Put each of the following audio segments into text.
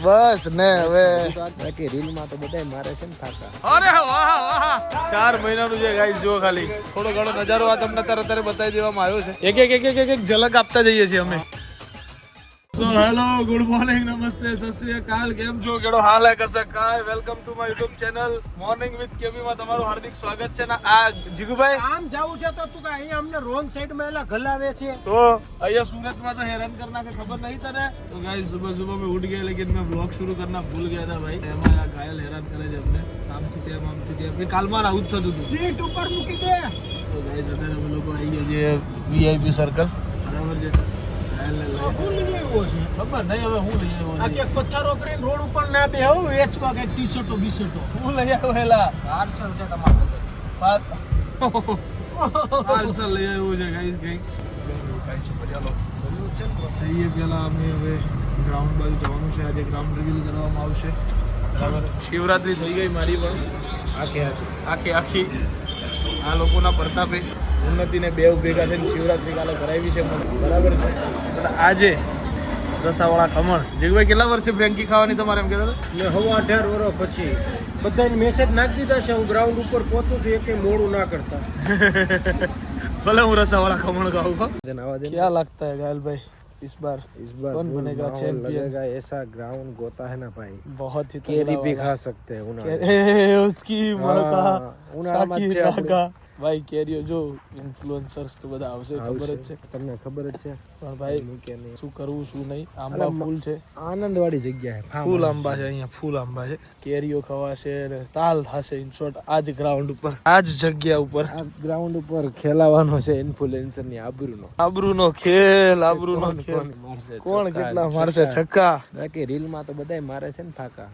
બસ ને હવે બાકી રીલ માં તો બધા મારે છે ને ફાકા. અરે વાહ વાહ 4 મહિનાનું છે ગાઈસ, જો ખાલી થોડો ઘણો નજારો આ તમને તરત બતાવી દેવામાં આવ્યો છે. એક ઝલક આપતા જઈએ છીએ અમે. સો હેલો, ગુડ મોર્નિંગ, નમસ્તે, સત શ્રી અકાલ, કેમ છો, કેડો હાલ હે, કસા કાય. Welcome to my YouTube channel morning with KB માં તમારું હાર્દિક સ્વાગત છે. ને આ જીગુભાઈ આમ જાવું છે તો તું અહીંયા અમને રોંગ સાઈડ માં એલા ગલાવે છે. तो અહીંયા सूरत में तो हैरान करना के खबर नहीं था ने. तो गाइस सुबह सुबह में उठ गए, लेकिन मैं ब्लॉग शुरू करना भूल गया था भाई. એમાં આ ઘાયલ હેરાન કરે છે અમને આમથી તેમ કાલમાં આવું જ થતું હતું. સીટ ઉપર મૂકી દે. તો ગાઈસ અત્યારે અમે લોકો આવી ગયા છે વીઆઈપી સર્કલ, બરાબર છે. હું લઈ આવ્યો છે ખબર નહીં હવે હું લઈ આવ્યો આ કે પથ્થરો કરીને રોડ ઉપર ના બેહો વેચવા કે ટી-શર્ટો બીશર્ટો. હું લઈ આવ્યો હેલા પાર્સલ છે તમારું. પાર્સલ લઈ આવ્યું છે ગાઈસ. કઈ જઈએ પહેલા અમે હવે ગ્રાઉન્ડ બાજુ જવાનું છે. આજે ગ્રાઉન્ડ રિવીલ કરવામાં આવશે, બરાબર. શિવરાત્રી થઈ ગઈ મારી પણ આખી આ લોકોના પ્રતાપે ઉન્નતિને બે ભેગા થઈને શિવરાત્રી કાલે કરાવી છે, બરાબર છે. એટલે આજે રસાવાળા ખમણ. જીગભાઈ કેટલા વર્ષે ફ્રેન્કી ખાવાની તમારે એમ કહેતા હતા? ને હવે 18 વર્ષ પછી બધાને મેસેજ નાખી દીધા છે હું ગ્રાઉન્ડ ઉપર પહોંચું છું, એકે મોડું ના કરતા. भले હું રસાવાળા ખમણ ખાऊंगा. आवा देना. क्या लगता है घायल भाई, इस बार कौन बनेगा चैंपियन? लगेगा ऐसा ग्राउंड गोता है ना भाई, बहुत ही केरी भी खा सकते हैं उसकी माँ का ઉનાળામાં છે આપણે. का ભાઈ કેરીઓ જો ઇન્ફ્લુએન્સર્સ તો બધા આવશે, ખબર જ છે તમને ખબર જ છે. પણ ભાઈ શું કરવું શું નહીં. આંબા ફૂલ છે, આનંદ વાળી જગ્યા છે, ફૂલ આંબા છે અહીંયા, ફૂલ આંબા છે. કેરીઓ ખવાશે ને તાલ થશે. ઇન શોર્ટ આજ ગ્રાઉન્ડ ઉપર, આજ જગ્યા ઉપર, આ ગ્રાઉન્ડ ઉપર ખેલાવાનો છે ઇન્ફ્લુએન્સર ની આબરૂનો ખેલ, આબરૂનો ખેલ. કોણ કેટલા મારશે છક્કા. બાકી રીલ માં તો બધા મારે છે ને ફાકા.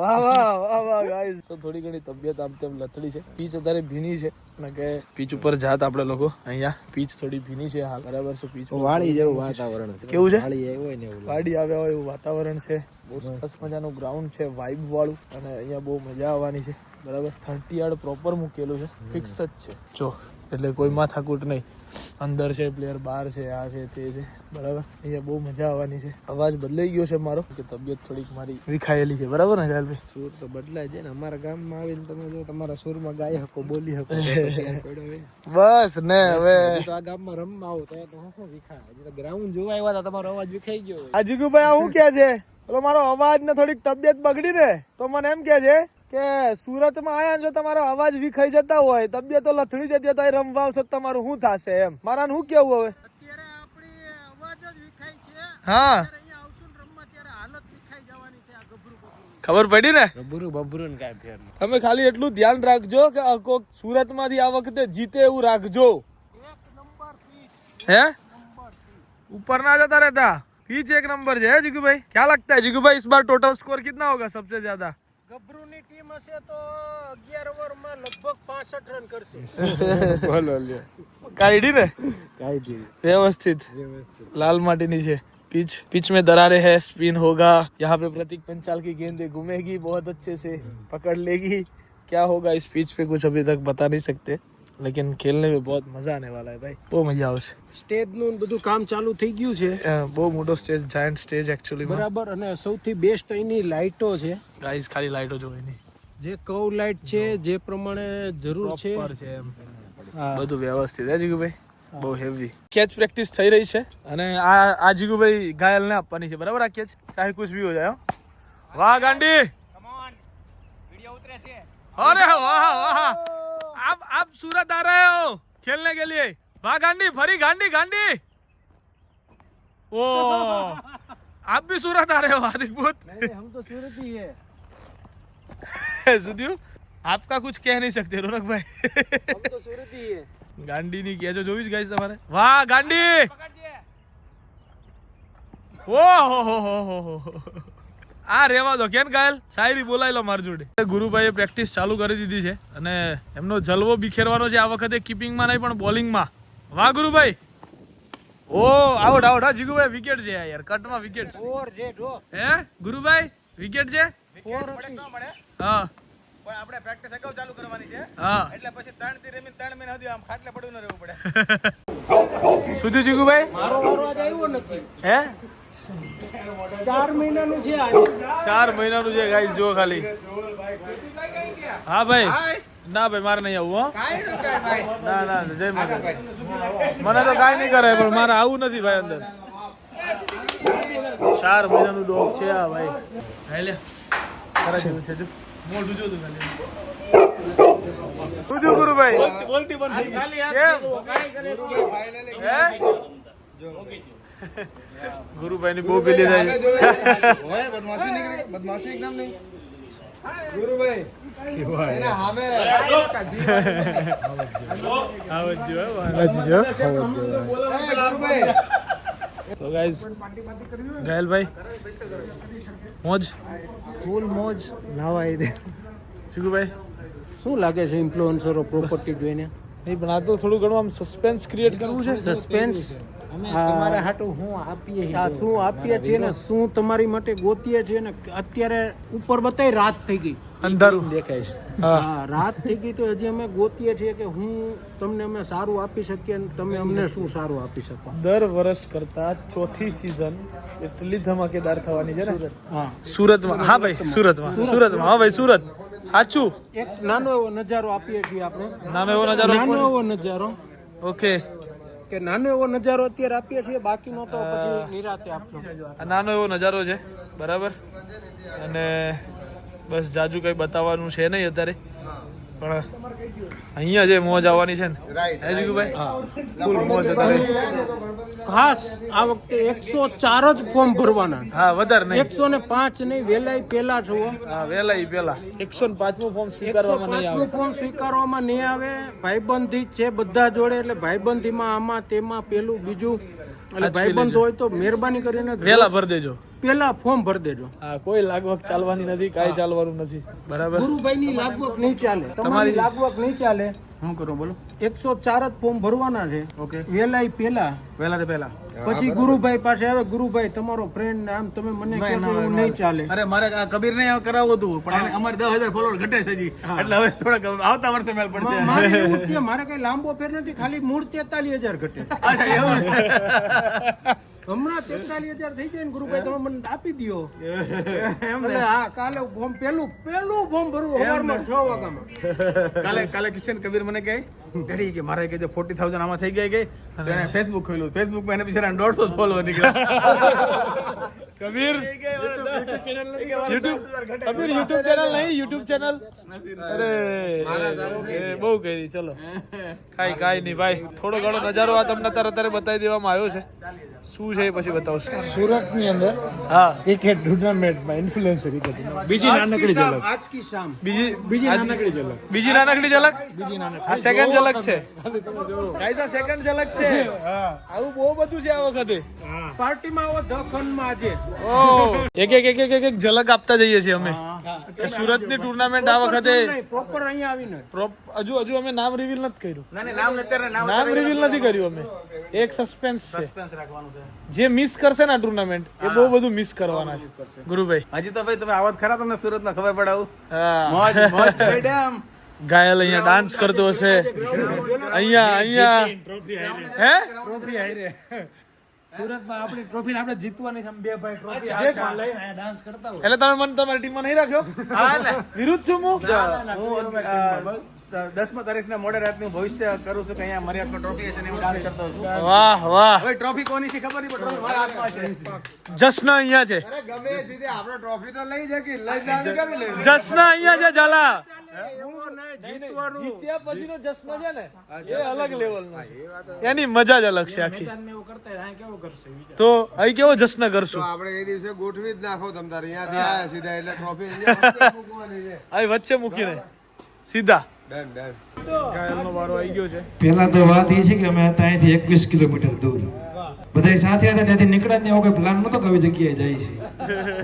વાહ ગાઈસ. તો થોડી ઘણી તબિયત આમ તેમ લથડી છે. પીચ અત્યારે ભીની છે ને કે પીચ ઉપર જાત આપણે લોકો અહીંયા પીચ થોડી ભીની છે હાલ, બરાબર છે. પીચ વાડી જેવું વાતાવરણ છે. કેવું છે? વાડી આવ્યો હોય ને એવું વાડી આવ્યા હોય એવું વાતાવરણ છે. બહુ સરસ મજાનું ગ્રાઉન્ડ છે, વાઇબ વાળું, અને અહીંયા બહુ મજા આવવાની છે, બરાબર. 30 યાર્ડ પ્રોપર મૂકેલું છે, ફિક્સ જ છે જો, એટલે કોઈ માથાકૂટ નહીં. અંદર છે પ્લેયર, બહાર છે, આ છે તે છે, બરાબર. અહીંયા બહુ મજા આવવાની છે. અવાજ બદલાઈ ગયો છે મારો કે તબિયત થોડીક મારી વિખાયેલી છે, બરાબર ને ગાયલભાઈ? સુર તો બદલાય છે ને. અમારા ગામમાં આવીને તમે જો તમારા સુરમાં ગાઈ શકો, બોલી શકો. બસ ને હવે તો આ ગામમાં રમવા આવો તો શું વિખાય? ગ્રાઉન્ડ જોવા આવ્યા હતા, તમારો અવાજ વિખાઈ ગયો. આ જીગુભાઈ હું કે છે, પેલો મારો અવાજ ને થોડીક તબિયત બગડી ને તો મને એમ કે છે કે સુરતમાં આયા જો તમારો અવાજ વિખાઈ જતા હોય, તબિયતો લથડી જતી હોય, તો રમવા આવશો તમારું શું થશે એમ? મારા શું કેવું હવે? અત્યારે આપણી અવાજ જ વિખાય છે. હા અહીંયા આવશું ને રમવા ત્યારે હાલત વિખાઈ જવાની છે. આ ગભરું ખબર પડી ને? બબરું કાંઈ ફેર નહીં. તમે ખાલી એટલું ધ્યાન રાખજો કે કોક સુરત માંથી આ વખતે જીતે એવું રાખજો. 1 નંબર પીચ. હે ऊपर ना जाता रहता. पीच 1 नंबर है जिगू भाई. क्या लगता है जिगू भाई, इस बार टोटल स्कोर कितना होगा सबसे ज्यादा? ગભરુની ટીમ હશે તો 11 ઓવરમાં લગભગ 65 રન કરશે. બોલો લ્યો કાઈડી ને કાંઈ व्यवस्थित लाल माटी છે पिच. पिच में दरारें है, स्पिन होगा. यहाँ पे प्रतीक पंचाल की गेंदें घूमेगी, बहुत अच्छे से पकड़ लेगी. क्या होगा इस पिच पे कुछ अभी तक बता नहीं सकते, लेकिन खेलने में बहुत मजा आने वाला है भाई. બહુ મજા આવશે. સ્ટેજ નું બધું કામ ચાલુ થઈ ગયું છે. બહુ મોટો સ્ટેજ, જાયન્ટ સ્ટેજ એકચ્યુઅલી બરાબર. અને સૌથી બેસ્ટ એની લાઇટો છે. ગાઈસ ખાલી લાઈટો જોઈ નહીં, જે કવ લાઇટ છે, જે પ્રમાણે જરૂર છે પ્રોપર છે એમ હા. બધું વ્યવસ્થિત હે જીગુભાઈ. બહુ હેવી કેચ પ્રેક્ટિસ થઈ રહી છે, અને આ જીગુભાઈ ઘાયલ ને આપવાની છે, બરાબર. આ કેચ ચાહે કુછ ભી હો જાય. વાહ ગાંડી, કમ ઓન વિડિયો ઉતરે છે. अरे वाह वाह, आप सूरत आ रहे हो खेलने के लिए? वाह गांडी, फरी गांडी गांडी. ओ आप भी सूरत आ रहे हो हार्दिक भूत? नहीं, हम तो सूरत ही है. सुधियो आपका कुछ कह नहीं सकते रोनक भाई. हम तो सूरत ही है. ગાંડી ની કેજો જોવી જ ગાઈસ તમારે. વાહ ગાંડી, ઓહો આ રેવા દો કેન ગાયલ, શાયરી બોલાઈ લો મારી જોડે. ગુરુભાઈએ પ્રેક્ટિસ ચાલુ કરી દીધી છે, અને એમનો જલવો બિખેરવાનો છે આ વખતે કીપિંગમાં નહીં પણ બોલિંગમાં. વાહ ગુરુભાઈ. ઓ આઉટ આઉટ. હા જીગુભાઈ વિકેટ છે યાર, કટમાં વિકેટ છે. ઓર જે ડો હે ગુરુભાઈ વિકેટ છે. ઓર હા પણ આપણે પ્રેક્ટિસ અગાઉ ચાલુ કરવાની છે હા એટલે પછી 3 થી રમીને 3 મહિના સુધી આમ ખાટલે પડ્યું ન રહેવું પડે. શું થયું જીગુભાઈ? મારો વારો આજે આવ્યો નથી. હે 4 મહિનાનું છે આજે. 4 મહિનાનું છે ગાઈસ, જો ખાલી. હા ભાઈ, ના ભાઈ મારે નહીં આવું. હો ના ના જય માતા. મને તો કાંઈ નહીં કરે, પણ મારે આવું નથી ભાઈ અંદર. 4 મહિનાનું ડોગ છે આ ભાઈ. હાલ લે ખરા જેવું છે જો, મોઢું જો તું ખાલી. તું જો ગુરુભાઈ બોલતી બંધ થઈ ગઈ. કેમ? હે? ગુરુભાઈ ની બહુ પેલી થાય. ઓય બદમાશી નીકળી, બદમાશી એકદમ નહીં. ગુરુભાઈ એના હામે સો ગાઈઝ, ઘાયલભાઈ મોજ ફૂલ મોજ નાવાઈ દે. શીખુભાઈ શું લાગે છે ઇન્ફ્લુએન્સરો પ્રોપર્ટી જોઈને? નહીં પણ આ તો થોડું ઘણું આમ સસ્પેન્સ ક્રિએટ કરવું છે. સસ્પેન્સ તમારા હાટું હું આપીએ આ શું આપીએ છીએ ને શું તમારી માટે ગોતીએ છીએ ને અત્યારે ઉપર બતાવી રાત થઈ ગઈ. અંધારું દેખાય છે. હા રાત થઈ ગઈ તો હજી અમે ગોતીએ છીએ કે હું તમને અમે સારું આપી શકીએ અને તમે અમને શું સારું આપી શકો. દર વર્ષ કરતા ચોથી સીઝન એટલી ધમાકેદાર થવાની છે ને. હા સુરતમાં. હા ભાઈ સુરતમાં. હા ભાઈ સુરત. સાચું. એક નાનો એવો નજારો આપીએ છીએ આપણે. નાનો એવો નજારો. નાનો એવો નજારો ઓકે. કે નાનો એવો નજારો અત્યારે આપીએ છીએ, બાકીનો તો પછી નિરાતે આપશો. આ નાનો એવો નજારો છે બરાબર, અને બસ જાજુ કઈ બતાવવાનું છે નહીં અત્યારે, પણ અહીંયા જે મોજ આવવાની છે ને હે જીગુભાઈ, ફૂલ મોજ અત્યારે. ખાસ આ વખતે 104 જ ફોર્મ ભરવાના. હા વધારે નહીં, 105 નહીં, વેલાઈ પેલા છો. હા વેલા ઈ પેલા 105મું ફોર્મ સ્વીકારવામાં નહીં આવે. 105મું ફોર્મ સ્વીકારવામાં નહીં આવે. ભાઈબંધી જ છે બધા જોડે, એટલે ભાઈબંધીમાં આમાં તેમાં પેલું બીજું, એટલે ભાઈબંધ હોય તો મહેરબાની કરીને વેલા ભરી દેજો, પેલા ફોર્મ ભરી દેજો. હા કોઈ લાગવગ ચાલવાની નથી, કાંઈ ચાલવાનું નથી બરાબર. ગુરુભાઈ ની લાગવક નહીં ચાલે, તમારી લાગવક નહીં ચાલે. શું કરું બોલો? 104 જ ફોર્મ ભરવાના છે. ઓકે વેલાઈ પેલા, પહેલા તો પહેલા પછી ગુરુભાઈ પાસે આવે, ગુરુભાઈ તમારો ફ્રેન્ડ આમ તમે મને કહેશો એવું નહીં ચાલે. અરે મારે આ કબીર ને કરાવવું હતું પણ અમારે 10,000 ફોલોવર ઘટે છે હજી, એટલે હવે થોડાક આવતા વર્ષે મેલ પડશે. મારે એવું જ છે, મારે કઈ લાંબો ફેર નથી, ખાલી મૂળ 43,000 ઘટે. અચ્છા એવું છે. હમણાં 43,000 થઈ જાય ને ગુરુભાઈ તમે મને આપી દો. એટલે હા કાલે ફોર્મ પેલું ફોર્મ ભરવું સવારમાં 6 વાગ્યામાં. કાલે કિશન કબીર મને કહે ડેડી કે મારે કે 40,000 આમાં થઈ ગઈ તો એને ફેસબુક ખોલ્યું. ફેસબુક માં એને બિચારા 150 ફોલોવર નીકળ્યા. કબીર યુટ્યુબ ચેનલ નહીં, યુટ્યુબ ચેનલ અરે એ બહુ કરી. ચલો કાઈ નહીં ભાઈ, થોડો ઘણો નજારો આ તમને અત્યારે બતાવી દેવામાં આવ્યો છે. શું છે એ પછી બતાવશું. સુરતની અંદર હા ક્રિકેટ ટુર્નામેન્ટમાં ઇન્ફ્લુએન્સર બીજી નાનકડી ઝલક. આજ કી શામ. બીજી નાનકડી ઝલક. બીજી નાનકડી ઝલક. આ સેકન્ડ ઝલક છે ગાઈસ, આ સેકન્ડ ઝલક છે. આવું બહુ બધું છે આ વખતે પાર્ટીમાં આવો ધ ફનમાં આજે. ઓ એક ઝલક આપતા જઈએ છીએ અમે કે સુરતની ટુર્નામેન્ટ આ વખતે પ્રોપર અહીંયા આવીને હજુ અમે નામ રિવીલ નથી કર્યું. નામ અત્યારે નામ રિવીલ નથી કર્યું અમે. એક સસ્પેન્સ છે. સસ્પેન્સ રાખવાનું છે. જે મિસ કરશે ને ટુર્નામેન્ટ એ બહુ બધું મિસ કરવાના છે ગુરુભાઈ. હજી તો ભાઈ તમે આવત ખરા, તમને સુરત માં ખબર પડાવું. હા મોજ મોજ સ્ટેડિયમ. ઘાયલ અહીંયા ડાન્સ કરતો હશે. અહીંયા હે ટ્રોફી હારે સુરતમાં આપણી ટ્રોફી આપણે જીતવાની છે. બે ભાઈ ટ્રોફી લઈને ડાન્સ કરતા હોય એટલે તમે મને તમારી ટીમમાં નહીં રાખ્યો? વિરુદ્ધ છું હું. હું 10મી તારીખના મોડે રાતનું ભવિષ્ય કરું છું કે અહીંયા મર્યાદમાં ટ્રોફી છે ને હું ડાન્સ કરતો છું. વાહ વાહ, હવે ટ્રોફી કોની છે ખબર નહીં પણ ટ્રોફી મારા હાથમાં છે. જશ્ન અહીંયા છે. અરે ગમે સીધે આપણે ટ્રોફી તો લઈ જાય કે લઈ જાય કરી લે. જશ્ન અહીંયા છે ઝાલા. જીતવાનું. જીત્યા પછીનો જશ્ન છે ને એ અલગ લેવલનો છે. એની મજા જ અલગ છે આખી. એવું કરતા હોય કેવો કરશે તો અહીં કેવો જશ્ન કરશું? આપણે એ દિવસે ગોઠવી જ નાખો તમ તારે અહીંયાથી આયા સીધા એટલે ટ્રોફી અહીંયા મૂકવાની છે. અહીં વચ્ચે મૂકીને સીધા ડન ડન. ઘાયલનો વારો આવી ગયો છે. પહેલા તો વાત એ છે કે અમે હતા અહીંથી 21 કિલોમીટર દૂર બધા સાથે હતા, ત્યાંથી નીકળ્યા ને એવો કોઈ પ્લાન નતો કે આવી જગ્યાએ જાય છે.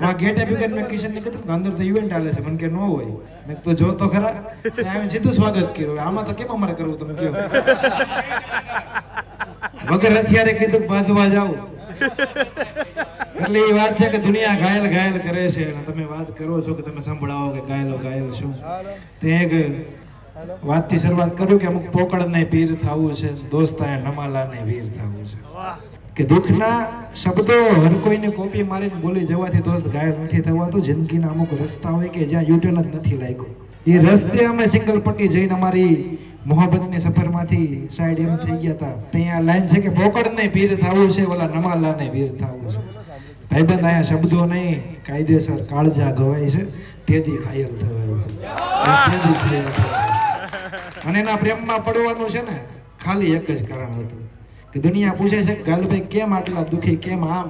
માં ગેટે ભેગા મેં કિશનને કીધું કે અંદર તો ઇવેન્ટ હાલે છે. મને કે ન હોય. મેં તો જો તો ખરા, ત્યાં આવીને સીધું સ્વાગત કર્યું. આમાં તો કેમ અમારે કરવું તમે કહો? વગર હથિયારે કીધું કે બાંધવા જાવ. એટલે એ વાત છે કે દુનિયા ઘાયલ ઘાયલ કરે છે અને તમે વાત કરો છો કે તમે સંભળાવો કે ઘાયલો ઘાયલ શું તે એક વાતથી શરૂઆત કરું કે અમુક પોકળને પીર થવું છે દોસ્તાએ નમાલાને વીર થવું છે કે દુઃખના શબ્દો હર કોઈને કોપી મારીને બોલી જવાથી દોસ્ત ઘાયલ નથી થવાતું. જિંદગીના અમુક રસ્તા હોય કે જ્યાં યુટર્ન જ નથી લાગ્યો એ રસ્તે અમે સિંગલ પટ્ટી જઈને અમારી મોહબ્બતની સફરમાંથી સાઈડ એમ થઈ ગયા હતા. ત્યાં લાઈન છે કે પોકળને પીર થવું છે ઓલા નમાલાને વીર થવું છે. ભાઈબંધ અહીંયા શબ્દો નહીં કાયદેસર કાળજા ગવાય છે તેથી ઘાયલ થવાય છે. તેથી ઘાયલ થવાય છે. અને એના પ્રેમમાં પડવાનું છે ને ખાલી એક જ કારણ હતું કે દુનિયા પૂછે છે કે ગાલુભાઈ કેમ આટલા દુખી, કેમ આમ,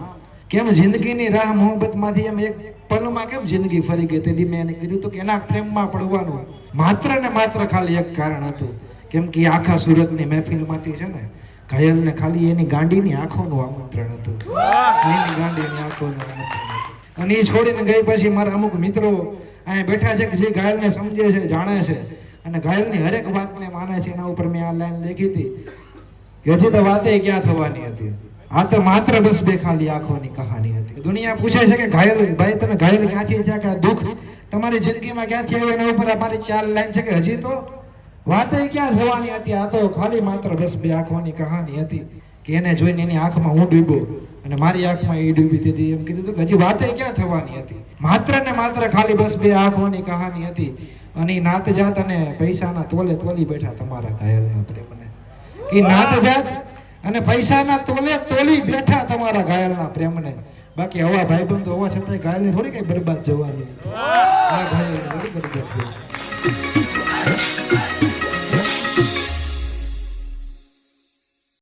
કેમ જિંદગીની રાહ મોહબ્બતમાંથી એમ એક પલમાં કેમ જિંદગી ફરી ગઈ. તેથી મેં એને કીધું હતું કે એના પ્રેમમાં પડવાનું માત્ર ને માત્ર ખાલી એક કારણ હતું કેમ કે આખા સુરતની મહેફિલમાંથી છે ને ઘાયલને ખાલી એની ગાંડીની આંખોનું આમંત્રણ હતું. એની ગાંડીની આંખોનું આમંત્રણ હતું. અને એ છોડીને ગઈ પછી મારા અમુક મિત્રો અહીંયા બેઠા છે કે જે ઘાયલને સમજે છે, જાણે છે અને ઘાયલની હરેક વાતને માને છે. એના ઉપર મેં આ લાઈન લખી હતી કે હજી તો વાતે ક્યાં થવાની હતી, આ તો માત્ર બસ બે ખાલી આંખોની કહાની હતી. દુનિયા પૂછે છે કે ઘાયલ ભાઈ તમે ઘાયલ ક્યાંથી થયા, કે દુઃખ તમારી જિંદગીમાં ક્યાંથી આવ્યું. એના ઉપર અમારી 4 લાઈન છે કે હજી તો વાતે ક્યાં થવાની હતી, આ તો ખાલી માત્ર બસ બે આંખોની કહાની હતી. કે એને જોઈને એની આંખમાં હું ડૂબ્યો અને મારી આંખમાં એ ડૂબી. તેથી એમ કીધું કે હજી વાતે ક્યાં થવાની હતી, માત્ર ને માત્ર ખાલી બસ બે આંખોની કહાની હતી. અને નાત જાત અને પૈસાના તોલે તોલી બેઠા તમારા ઘાયલના પ્રેમને. કે નાત જાત અને પૈસાના તોલે તોલી બેઠા તમારા ઘાયલના પ્રેમને. બાકી હવા ભાઈબંધો હોવા છતાંય ઘાયલને થોડી કઈ બરબાદ જવાની હતી. આ ઘાયલને થોડી બરબાદ જવાની.